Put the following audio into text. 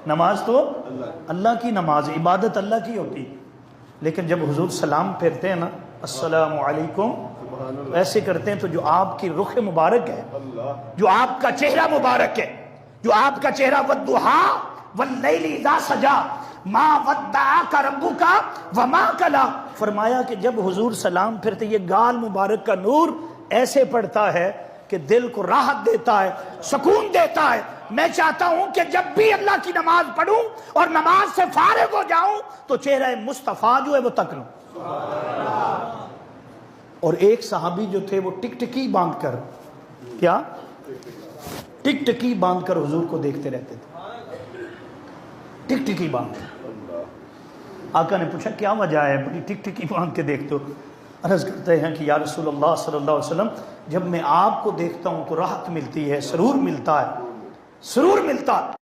نماز تو اللہ کی نماز، عبادت اللہ کی ہوتی، لیکن جب حضور سلام پھیرتے ہیں نا السلام علیکم ایسے کرتے ہیں تو جو آپ کی رخ مبارک ہے، جو آپ کا چہرہ مبارک ہے، جو آپ کا چہرہ والضحیٰ واللیل اذا سجا ما ودعک ربک وما قلی، فرمایا کہ جب حضور سلام پھرتے یہ گال مبارک کا نور ایسے پڑتا ہے کہ دل کو راحت دیتا ہے، سکون دیتا ہے۔ میں چاہتا ہوں کہ جب بھی اللہ کی نماز پڑھوں اور نماز سے فارغ ہو جاؤں تو چہرہ مصطفیٰ جو ہے وہ تک لوں۔ اور ایک صحابی جو تھے وہ ٹکٹکی باندھ کر، کیا ٹکٹکی باندھ کر حضور کو دیکھتے رہتے تھے، ٹکٹکی باندھ کر۔ آقا نے پوچھا کیا وجہ ہے بڑی ٹکٹکی باندھ کے دیکھتے ہو؟ عرض کرتے ہیں کہ یا رسول اللہ صلی اللہ علیہ وسلم جب میں آپ کو دیکھتا ہوں تو راحت ملتی ہے، سرور ملتا ہے، سرور ملتا ہے۔